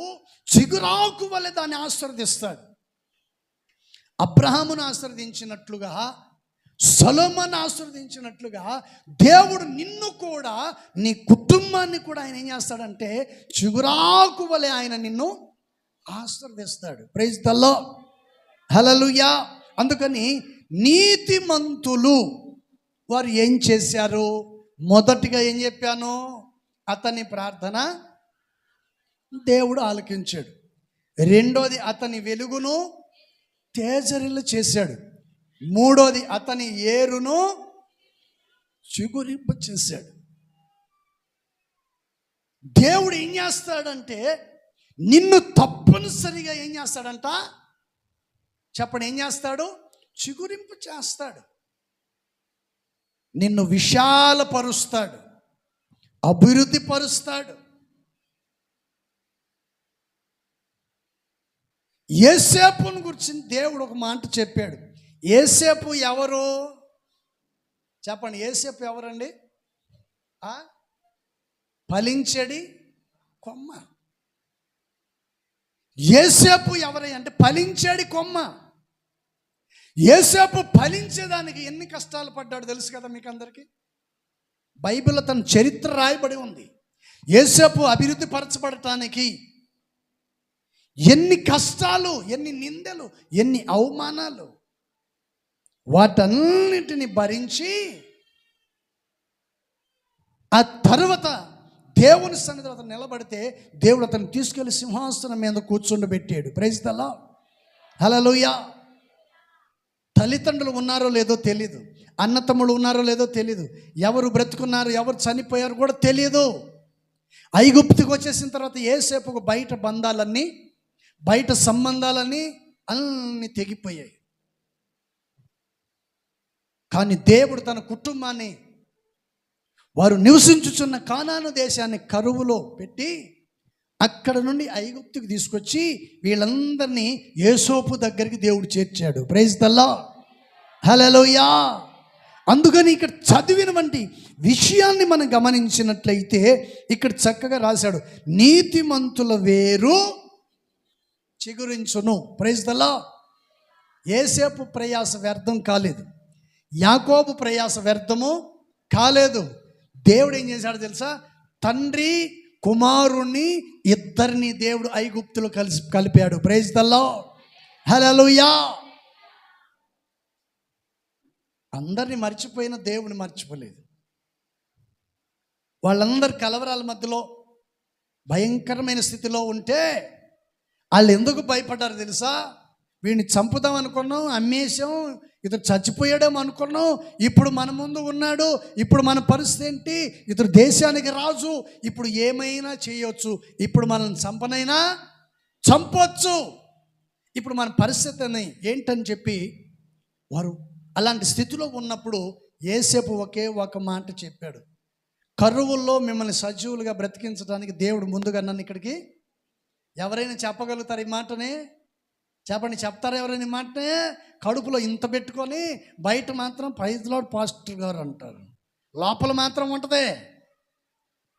చిగురాకు వలె దాన్ని ఆశీర్వదిస్తాడు. అబ్రహామును ఆశీర్వదించినట్లుగా, సొలొమోను ఆశీర్వదించినట్లుగా దేవుడు నిన్ను కూడా, నీ కుటుంబాన్ని కూడా ఆయన ఏం చేస్తాడంటే చిగురాకు వలె ఆయన నిన్ను ఆశీర్వదిస్తాడు. Praise the Lord, hallelujah. అందుకని నీతిమంతులు వారు ఏం చేశారు? మొదటిగా ఏం చెప్పాను? అతని ప్రార్థన దేవుడు ఆలకించాడు. రెండోది, అతని వెలుగును తేజరిల్లు చేశాడు. మూడోది, అతని ఏరును చిగురింప చేశాడు. దేవుడు ఏం చేస్తాడంటే నిన్ను తప్పనిసరిగా ఏం చేస్తాడంట చెప్పండి, ఏం చేస్తాడు? చిగురింపు చేస్తాడు. నిన్ను విశాలపరుస్తాడు, అభివృద్ధి పరుస్తాడు. యోసేపును గురించి దేవుడు ఒక మాట చెప్పాడు. యోసేపు ఎవరు చెప్పండి? యోసేపు ఎవరండి? ఫలించడి కొమ్మ. యోసేపు ఎవరై అంటే ఫలించేడి కొమ్మ. యోసేపు ఫలించేదానికి ఎన్ని కష్టాలు పడ్డాడు తెలుసు కదా మీకు అందరికీ. బైబిల్లో తన చరిత్ర రాయబడి ఉంది. యోసేపు అభివృద్ధి పరచబడటానికి ఎన్ని కష్టాలు, ఎన్ని నిందలు, ఎన్ని అవమానాలు, వాటన్నిటిని భరించి ఆ తర్వాత దేవుని సన్నిధిలో అతను నిలబడితే దేవుడు అతను తీసుకెళ్లి సింహాసనం మీద కూర్చుండబెట్టాడు. Praise the Lord. హల్లెలూయా. తల్లిదండ్రులు ఉన్నారో లేదో తెలీదు, అన్నతమ్ముడు ఉన్నారో లేదో తెలీదు, ఎవరు బ్రతుకున్నారు ఎవరు చనిపోయారు కూడా తెలియదు. ఐగుప్తుకు వచ్చేసిన తర్వాత యోసేపుకు బయట బంధాలన్నీ, బయట సంబంధాలన్నీ అన్నీ తెగిపోయాయి. కానీ దేవుడు తన కుటుంబాన్ని వారు నివసించుచున్న కానాను దేశాన్ని కరువులో పెట్టి అక్కడ నుండి ఐగుప్తుకు తీసుకొచ్చి వీళ్ళందరినీ యోసేపు దగ్గరికి దేవుడు చేర్చాడు. Praise the Lord. హల్లెలూయా. అందుకని ఇక్కడ చదివిన వంటి విషయాన్ని మనం గమనించినట్లయితే ఇక్కడ చక్కగా రాశాడు, నీతిమంతుల వేరు చిగురించును. Praise the lord. యోసేపు ప్రయాస వ్యర్థం కాలేదు, యాకోబు ప్రయాస వ్యర్థము కాలేదు. దేవుడు ఏం చేశాడు తెలుసా? తండ్రి కుమారుణ్ణి ఇద్దరిని దేవుడు ఐగుప్తులో కలిపాడు. Praise the Lord. హల్లెలూయా. అందరిని మర్చిపోయిన దేవుని మర్చిపోలేదు. వాళ్ళందరు కలవరాల మధ్యలో భయంకరమైన స్థితిలో ఉంటే వాళ్ళు ఎందుకు భయపడ్డారు తెలుసా? వీడిని చంపుదాం అనుకున్నాం, అమ్మేశాం, ఇతడు చచ్చిపోయాడేమో అనుకున్నాం, ఇప్పుడు మన ముందు ఉన్నాడు, ఇప్పుడు మన పరిస్థితి ఏంటి, ఇతడు దేశానికి రాజు, ఇప్పుడు ఏమైనా చేయొచ్చు, ఇప్పుడు మనల్ని చంపనైనా చంపొచ్చు, ఇప్పుడు మన పరిస్థితిని ఏంటని చెప్పి వారు అలాంటి స్థితిలో ఉన్నప్పుడు యోసేపు ఒకే ఒక మాట చెప్పాడు, కరువుల్లో మిమ్మల్ని సజీవులుగా బ్రతికించడానికి దేవుడు ముందుగా నన్ను ఇక్కడికి. ఎవరైనా చెప్పగలుగుతారు ఈ మాటని? చెప్పండి, చెప్తారా ఎవరైనా ఈ మాటనే? కడుపులో ఇంత పెట్టుకొని బయట మాత్రం ప్రైజ్ లార్డ్ పాస్టర్ గారు అంటారు, లోపల మాత్రం ఉంటుంది,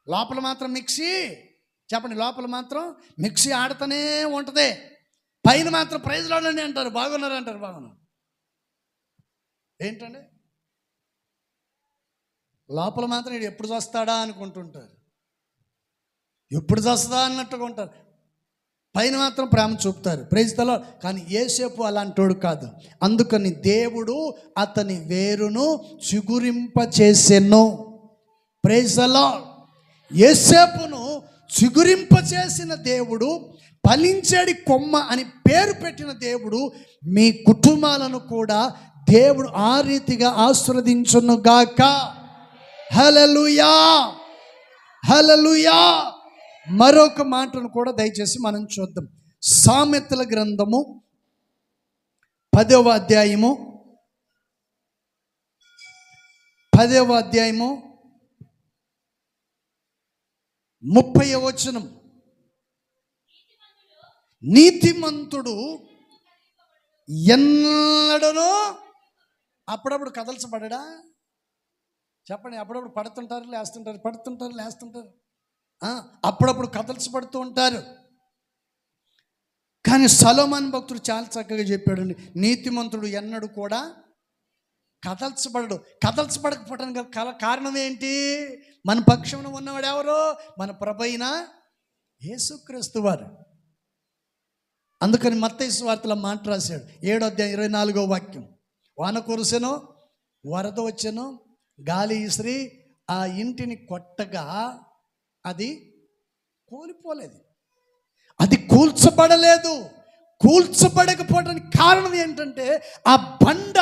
లోపల మాత్రం మిక్సీ. చెప్పండి, లోపల మాత్రం మిక్సీ ఆడుతూనే ఉంటుంది, పైన మాత్రం ప్రైజ్ లార్డ్ అని అంటారు, బాగున్నారు అంటారు, బాగున్నారు. ఏంటండి, లోపల మాత్రం వీడు ఎప్పుడు చస్తాడా అనుకుంటుంటారు, ఎప్పుడు చస్తుందా అన్నట్టుగా ఉంటారు, పైన మాత్రం ప్రేమ చూపుతారు. Praise the Lord. కానీ యోసేపు అలాంటోడు కాదు. అందుకని దేవుడు అతని వేరును చిగురింపచేసెను. Praise the Lord. యోసేపును చిగురింపచేసిన దేవుడు, ఫలించేడి కొమ్మ అని పేరు పెట్టిన దేవుడు మీ కుటుంబాలను కూడా దేవుడు ఆ రీతిగా ఆశీర్వదించునుగాక. హల్లెలూయా. హల్లెలూయా. మరొక మాటను కూడా దయచేసి మనం చూద్దాం. సామెతల గ్రంథము 10వ అధ్యాయము 30వ వచనం. నీతిమంతుడు ఎన్నడనో అప్పుడప్పుడు కదల్చబడడా? చెప్పండి, అప్పుడప్పుడు పడుతుంటారు లేస్తుంటారు, పడుతుంటారు లేస్తుంటారు, అప్పుడప్పుడు కదల్చబడుతూ ఉంటారు. కానీ సొలొమోను భక్తుడు చాలా చక్కగా చెప్పాడండి, నీతిమంతుడు ఎన్నడూ కూడా కదల్చబడడు. కదల్చబడకపోవడానికి కారణం ఏంటి? మన పక్షంలో ఉన్నవాడు ఎవరో? మన ప్రభువైన యేసుక్రీస్తు వారు. అందుకని మత్తయి సువార్తలో మాట రాశాడు, 7వ అధ్యాయం 24వ వాక్యం, వాన కురిసెను, వరద వచ్చెను, గాలి ఇసిరి ఆ ఇంటిని కొట్టగా అది కూలిపోలేదు, అది కూల్చబడలేదు. కూల్చబడకపోవడానికి కారణం ఏంటంటే ఆ బండ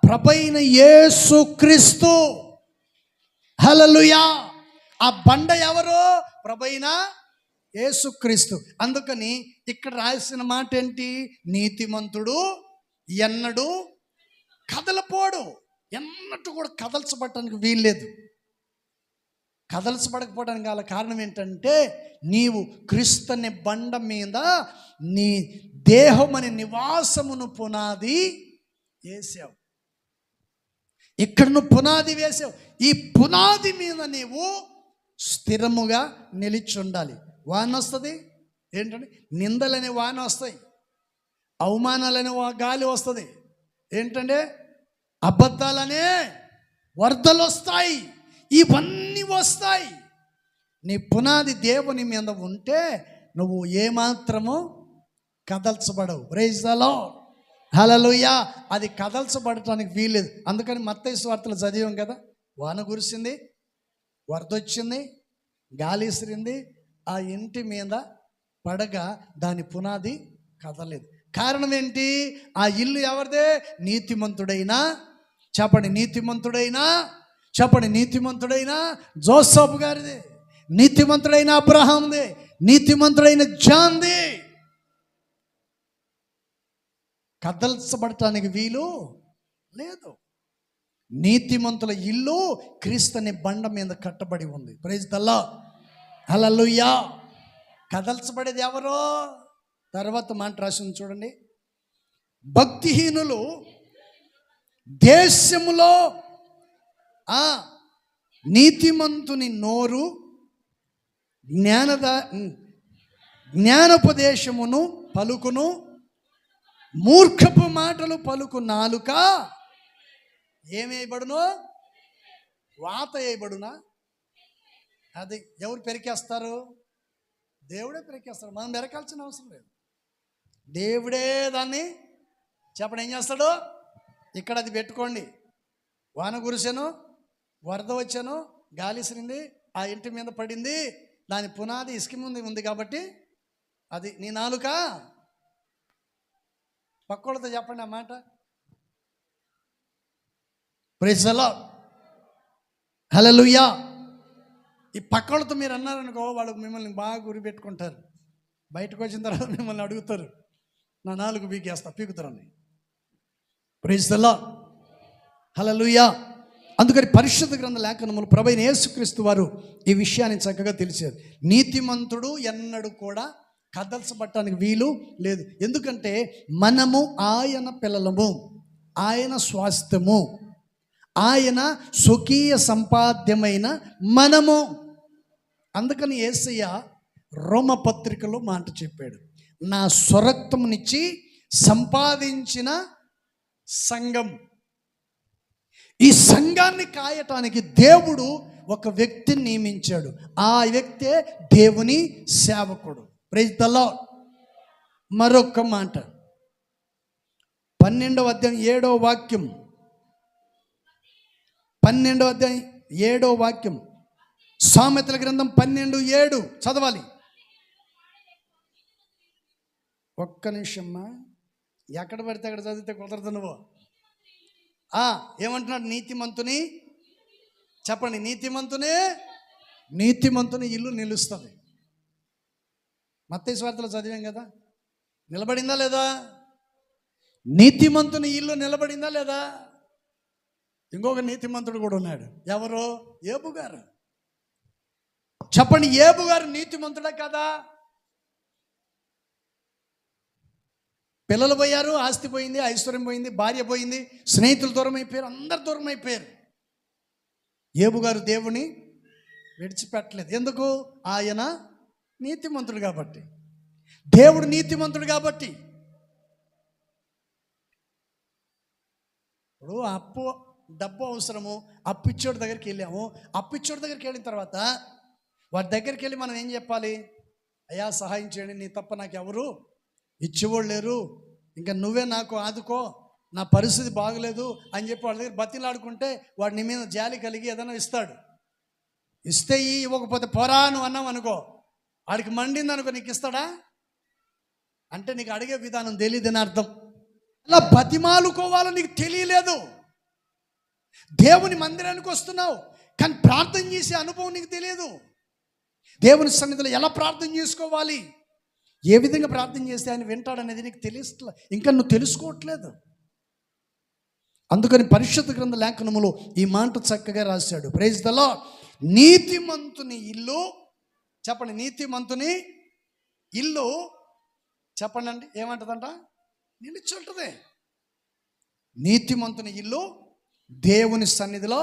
ప్రభువైన యేసుక్రీస్తు. హల్లెలూయా. ఆ బండ ఎవరు? ప్రభువైన యేసుక్రీస్తు. అందుకని ఇక్కడ రాసిన మాట ఏంటి? నీతిమంతుడు ఎన్నడూ కదలపోడు. ఎన్నట్టు కూడా కదల్చబడటానికి వీల్లేదు. కదల్చబడకపోవడానికి గల కారణం ఏంటంటే నీవు క్రీస్తు అనే బండ మీద నీ దేహం అనే నివాసమును పునాది వేసావు. ఇక్కడ నువ్వు పునాది వేసావు. ఈ పునాది మీద నీవు స్థిరముగా నిలిచి ఉండాలి. వాన వస్తుంది ఏంటంటే, నిందలనే వాన వస్తాయి, అవమానాలనే గాలి వస్తుంది, ఏంటంటే అబద్ధాలనే వరదలు వస్తాయి, ఇవన్నీ వస్తాయి. నీ పునాది దేవుని మీద ఉంటే నువ్వు ఏమాత్రము కదల్చబడవు. ప్రైజ్ ది లార్డ్, హల్లెలూయా. అది కదల్చబడటానికి వీల్లేదు. అందుకని మత్తయి సువార్తలు చదివాం కదా, వాన కురిసింది, వరద వచ్చింది, గాలి విసిరింది, ఆ ఇంటి మీద పడగా దాని పునాది కదలేదు. కారణం ఏంటి? ఆ ఇల్లు ఎవరిదే? నీతిమంతుడైనా చెప్పండి, నీతిమంతుడైనా జోసఫ్ గారిదే, నీతిమంతుడైన అబ్రహాందే, నీతిమంతుడైన జాన్దే. కదల్చబడటానికి వీలు లేదు. నీతిమంతుల ఇల్లు క్రీస్తుని బండ మీద కట్టబడి ఉంది. ప్రైజ్ ది లార్డ్, హల్లెలూయా. కదల్చబడేది ఎవరో? తర్వాత మాట రాసింది చూడండి, భక్తిహీనులు దేశములో నీతిమంతుని నోరు జ్ఞానోపదేశమును పలుకును, మూర్ఖపు మాటలు పలుకు నాలుక ఏమేయబడును? వాత వేయబడునా? అది ఎవరు పెరికేస్తారు? దేవుడే పెరికేస్తాడు. మనం పెరకాల్సిన అవసరం లేదు. దేవుడే దాన్ని చెప్పండి ఏం చేస్తాడు? ఇక్కడ అది పెట్టుకోండి, వాన కురిసెను, వరద వచ్చాను, గాలి సిరింది, ఆ ఇంటి మీద పడింది, దాని పునాది ఇసుక ముందు ఉంది కాబట్టి అది నీ నాలుక. పక్కోళ్ళతో చెప్పండి ఆ మాట. ప్రైజ్ ది లార్డ్, హల్లెలూయా. ఈ పక్కోళ్ళతో మీరు అన్నారనుకో, వాళ్ళు మిమ్మల్ని బాగా గురి పెట్టుకుంటారు. బయటకు వచ్చిన తర్వాత మిమ్మల్ని అడుగుతారు, నా నాలుగు పీకుతారని. Praise the Lord, hallelujah. అందుకని పరిశుద్ధ గ్రంథ లేఖనములు ప్రభువైన యేసుక్రీస్తు వారు ఈ విషయాన్ని చక్కగా తెలిసారు. నీతిమంతుడు ఎన్నడూ కూడా కదల్చబడటానికి వీలు లేదు. ఎందుకంటే మనము ఆయన పిల్లలము, ఆయన స్వాస్థ్యము, ఆయన స్వకీయ సంపాద్యమైన మనము. అందుకని యేసయ్య రోమపత్రికలో మాట చెప్పాడు, నా స్వరక్తమునిచ్చి సంపాదించిన సంఘం. ఈ సంఘాన్ని కాయటానికి దేవుడు ఒక వ్యక్తిని నియమించాడు. ఆ వ్యక్తే దేవుని సేవకుడు. Praise the Lord. మరొక మాట 12వ అధ్యాయం 7వ వాక్యం, 12వ అధ్యాయం 7వ వాక్యం, సామెతల గ్రంథం 12:7 చదవాలి. ఒక్క నిమిషమ్మా, ఎక్కడ పడితే అక్కడ చదివితే కుదరదు. నువ్వు ఏమంటున్నాడు? నీతిమంతుని చెప్పండి, నీతిమంతుని ఇల్లు నిలుస్తుంది. మత్తయి సువార్తలో చదివాం కదా, నిలబడిందా లేదా? నీతిమంతుని ఇల్లు నిలబడిందా లేదా? ఇంకొక నీతిమంతుడు కూడా ఉన్నాడు. ఎవరు? ఏబు గారు. చెప్పండి, ఏబు గారు నీతిమంతుడే కదా? పిల్లలు పోయారు, ఆస్తి పోయింది, ఐశ్వర్యం పోయింది, భార్య పోయింది, స్నేహితులు దూరం అయిపోయారు, అందరు దూరం అయిపోయారు. ఏబు గారు దేవుని విడిచిపెట్టలేదు. ఎందుకు? ఆయన నీతిమంతుడు కాబట్టి, దేవుడు నీతిమంతుడు కాబట్టి. ఇప్పుడు డబ్బు అవసరము, అప్పిచ్చోడి దగ్గరికి వెళ్ళాము. అప్పిచ్చోడి దగ్గరికి వెళ్ళిన తర్వాత వాడి దగ్గరికి వెళ్ళి మనం ఏం చెప్పాలి? అయ్యా సహాయం చేయండి, నీ తప్ప నాకు ఎవరు ఇచ్చేవాళ్ళు లేరు, ఇంకా నువ్వే నాకు ఆదుకో, నా పరిస్థితి బాగలేదు అని చెప్పి వాళ్ళ దగ్గర బతిలాడుకుంటే వాడు నీ మీద జాలి కలిగి ఏదైనా ఇస్తాడు. ఇస్తే ఇవ్వకపోతే పోరా నువ్వు అన్నావు అనుకో, వాడికి మండింది అనుకో, నీకు ఇస్తాడా? అంటే నీకు అడిగే విధానం తెలియదని అర్థం. అలా బతిమాలుకోవాలో నీకు తెలియలేదు. దేవుని మందిరానికి వస్తున్నావు కానీ ప్రార్థన చేసే అనుభవం నీకు తెలియదు. దేవుని సన్నిధిలో ఎలా ప్రార్థన చేసుకోవాలి, ఏ విధంగా ప్రార్థన చేస్తే ఆయన వింటాడనేది నీకు తెలుస్తలే, ఇంకా నువ్వు తెలుసుకోవట్లేదు. అందుకని పరిశుద్ధ గ్రంథ లేఖనములో ఈ మాట చక్కగా రాశాడు. Praise the Lord. నీతిమంతుని ఇల్లు చెప్పండి, నీతిమంతుని ఇల్లు చెప్పండి అండి ఏమంటుందంట? నిలిచి ఉంటుంది. నీతిమంతుని ఇల్లు దేవుని సన్నిధిలో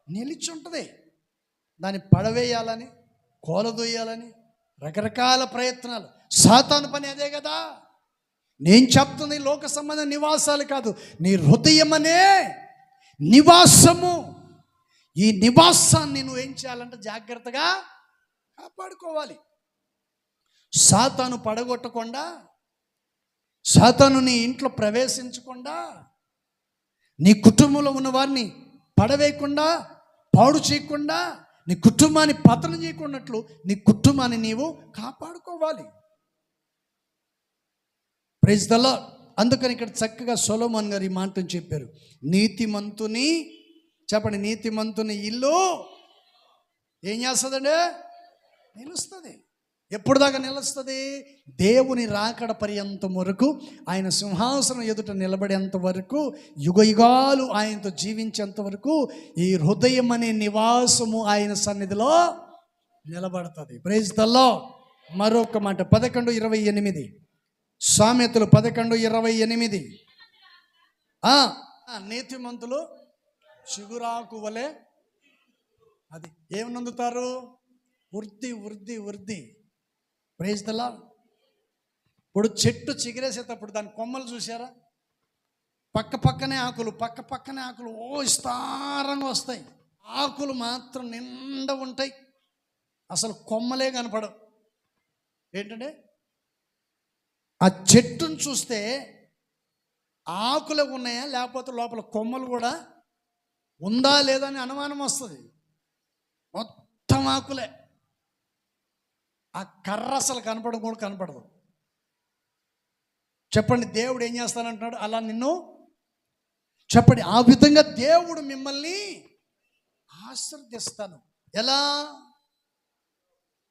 నిలిచి ఉంటుంది. దాన్ని పడవేయాలని, కోలదొయ్యాలని రకరకాల ప్రయత్నాలు. సాతాను పని అదే కదా. నేను చెప్తుంది లోక సంబంధ నివాసాలు కాదు, నీ హృదయం అనే నివాసము. ఈ నివాసాన్ని నువ్వు ఏం చేయాలంటే జాగ్రత్తగా కాపాడుకోవాలి. సాతాను పడగొట్టకుండా, సాతాను నీ ఇంట్లో ప్రవేశించకుండా, నీ కుటుంబంలో ఉన్న వారిని పడవేయకుండా, పాడు చేయకుండా, నీ కుటుంబాన్ని పతనం చేయకున్నట్లు నీ కుటుంబాన్ని నీవు కాపాడుకోవాలి. Praise the Lord. అందుకని ఇక్కడ చక్కగా సొలొమోన్ గారు ఈ మాటను చెప్పారు. నీతిమంతుని, చెప్పండి, నీతిమంతుని ఇల్లు ఏం చేస్తుందండి? నిలుస్తుంది. ఎప్పుడు దాకా నిలుస్తుంది? దేవుని రాకడ పర్యంతం వరకు, ఆయన సింహాసనం ఎదుట నిలబడేంత వరకు, యుగయుగాలు ఆయనతో జీవించేంత వరకు ఈ హృదయం అనే నివాసము ఆయన సన్నిధిలో నిలబడుతుంది. Praise the Lord. మరొక మాట 11:28 సామెతలు 11:28. నీతిమంతులు చిగురాకు వలె, అది ఏమనందుతారు? వృద్ధి వృద్ధి వృద్ధి. Praise the Lord. ఇప్పుడు చెట్టు చిగురేసేటప్పుడు దాని కొమ్మలు చూసారా? పక్కనే ఆకులు, పక్కనే ఆకులు విస్తారంగా వస్తాయి. ఆకులు మాత్రం నిండా ఉంటాయి, అసలు కొమ్మలే కనపడవు. ఏంటంటే ఆ చెట్టును చూస్తే ఆకులే ఉన్నాయా లేకపోతే లోపల కొమ్మలు కూడా ఉందా లేదా అని అనుమానం వస్తుంది. మొత్తం ఆకులే. ఆ కర్ర అసలు కనపడదు. చెప్పండి, దేవుడు ఏం చేస్తానంటున్నాడు? అలా నిన్ను చెప్పండి, ఆ విధంగా దేవుడు మిమ్మల్ని ఆశీర్వదిస్తాను. ఎలా?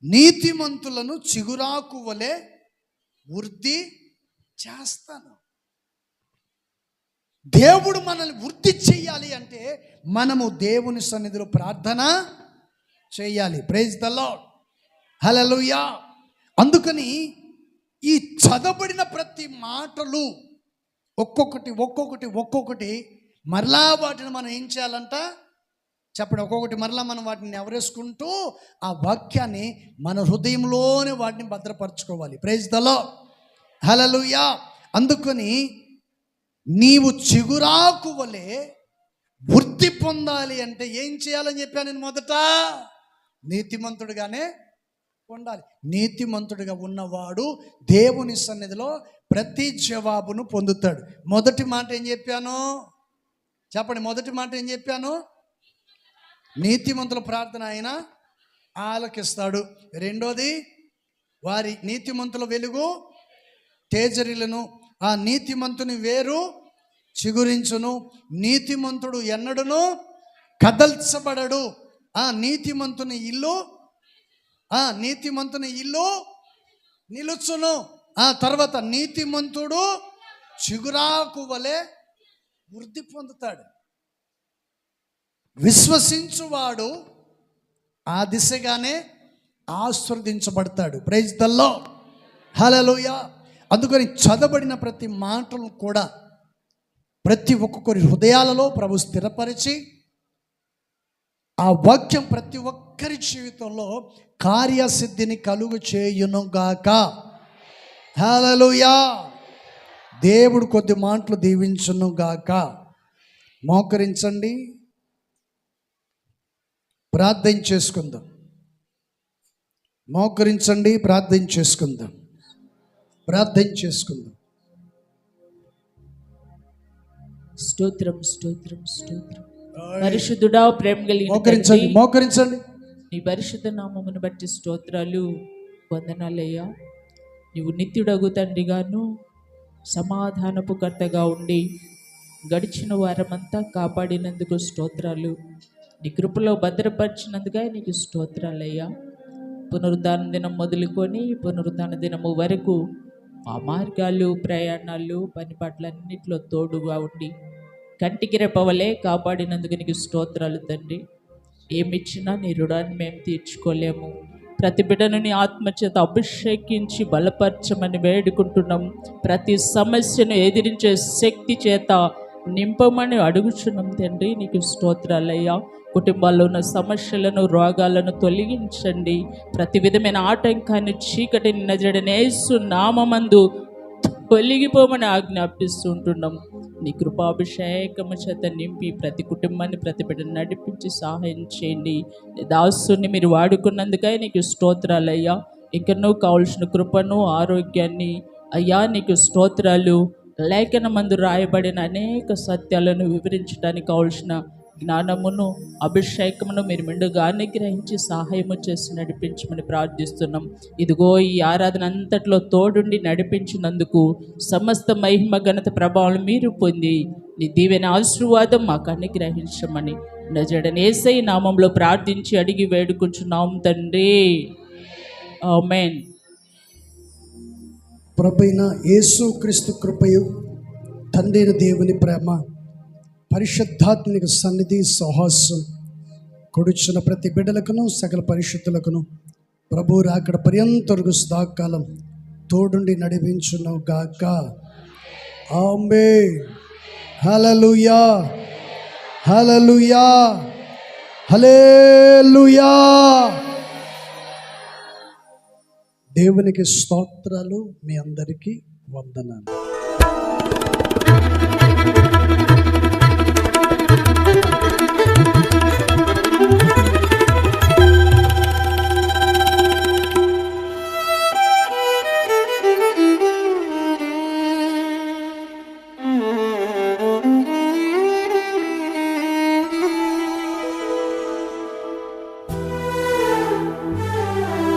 నీతిమంతులను చిగురాకు వలె వృద్ధి చేస్తాను. దేవుడు మనల్ని వృద్ధి చెయ్యాలి అంటే మనము దేవుని సన్నిధిలో ప్రార్థన చేయాలి. Praise the Lord. హల్లెలూయా. అందుకని ఈ చదవబడిన ప్రతి మాటలు ఒక్కొక్కటి మరలా వాటిని మనం ఏం చేయాలంట? చెప్పండి, ఒక్కొక్కటి మరలా మనం వాటిని ఎవరేసుకుంటూ ఆ వాక్యాన్ని మన హృదయంలోనే వాటిని భద్రపరచుకోవాలి. Praise the Lord. హల్లెలూయా. అందుకని నీవు చిగురాకు వలె వృద్ధి పొందాలి అంటే ఏం చేయాలని చెప్పాను నేను? మొదట నీతిమంతుడిగానే ఉండాలి. నీతిమంతుడిగా ఉన్నవాడు దేవుని సన్నిధిలో ప్రతి జవాబును పొందుతాడు. మొదటి మాట ఏం చెప్పాను? చెప్పండి, మొదటి మాట ఏం చెప్పాను? నీతిమంతుల ప్రార్థన ఆయన ఆలకిస్తాడు. రెండోది, వారి నీతిమంతుల వెలుగు తేజరిలను, ఆ నీతిమంతుని వేరు చిగురించును, నీతిమంతుడు ఎన్నడును కదల్చబడడు, ఆ నీతిమంతుని ఇల్లు నిలుచును. ఆ తర్వాత నీతిమంతుడు చిగురాకు వలె వృద్ధి పొందుతాడు. విశ్వసించువాడు ఆ దిశగానే ఆశీర్వదించబడతాడు. Praise the Lord. హల్లెలూయా. అందుకని చదవబడిన ప్రతి మాటను కూడా ప్రతి ఒక్కొక్కరి హృదయాలలో ప్రభు స్థిరపరిచి ఆ వాక్యం ప్రతి ఒక్కరి జీవితంలో కార్యసిద్ధిని కలుగు చేయునుగాక. హల్లెలూయా. దేవుడు కొద్ది మాటలు దీవించునుగాక. మోకరించండి, ప్రార్థన చేసుకుందాం. మోకరించండి, ప్రార్థన చేసుకుందాం. స్తోత్రం స్తోత్రం స్తోత్రం. పరిశుద్ధుడా, ప్రేమ కలిగిన మోకరించండి. నీ పరిశుద్ధ నామమును బట్టి స్తోత్రాలు, వందనాలయ్యా. నీవు నిత్యుడగు తండ్రిగాను సమాధానపు కర్తగా ఉండి గడిచిన వారమంతా కాపాడినందుకు స్తోత్రాలు. నీ కృపలో భద్రపరిచినందుగా నీకు స్తోత్రాలయ్యా. పునరుద్ధాన దినం మొదలుకొని పునరుద్ధాన దినము వరకు మా మార్గాలు, ప్రయాణాలు, పని పాటలన్నింటిలో తోడుగా ఉండి కంటికి రెప్పవలే కాపాడినందుకు నీకు స్తోత్రాలు తండ్రి. ఏమిచ్చినా నీ రుణాన్ని మేము తీర్చుకోలేము. ప్రతి బిడ్డను నీ ఆత్మచేత అభిషేకించి బలపరచమని వేడుకుంటున్నాం. ప్రతి సమస్యను ఎదిరించే శక్తి చేత నింపమని అడుగుచున్నాం తండ్రి. నీకు స్తోత్రాలయ్యా. కుటుంబాల్లో ఉన్న సమస్యలను, రోగాలను తొలగించండి. ప్రతి విధమైన ఆటంకాన్ని, చీకటిని నజరేయుడైన యేసు నామమందు తొలగిపోమని ఆజ్ఞాపిస్తుంటున్నాం. నీ కృపాభిషేకము చేత నింపి ప్రతి కుటుంబాన్ని, ప్రతి బిడ్డను నడిపించి సహాయం చేయండి. దాసుని మీరు వాడుకున్నందుకై నీకు స్తోత్రాలయ్యా. ఇంకనూ కావలసిన కృపను, ఆరోగ్యాన్ని అయ్యా నీకు స్తోత్రాలు. లేఖనమందు రాయబడిన అనేక సత్యాలను వివరించడానికి కావలసిన జ్ఞానమును, అభిషేకమును మీరు మెండుగా అనుగ్రహించి సహాయము చేసి నడిపించమని ప్రార్థిస్తున్నాం. ఇదిగో ఈ ఆరాధన అంతట్లో తోడుండి నడిపించినందుకు సమస్త మహిమ, ఘనత, ప్రభావం మీరు పొంది నీ దీవెన ఆశీర్వాదం మాకు అనుగ్రహించమని నజరేయుడైన యేసయ్య నామంలో ప్రార్థించి అడిగి వేడుకుంటున్నాం తండ్రి. ఆమేన్. ప్రభువైన యేసుక్రీస్తు కృపయు, తండ్రి అయిన దేవుని ప్రేమ, పరిశుద్ధాత్మిక సన్నిధి, సహవాసం కొడుచున్న ప్రతి బిడ్డలకును, సకల పరిశుద్ధులకును ప్రభు రాకడ పర్యంతరకు సదాకాలం తోడుండి నడిపించును గాక. ఆమేన్. హల్లెలూయా, హల్లెలూయా, హల్లెలూయా. దేవునికి స్తోత్రాలు. మీ అందరికీ వందనాలు.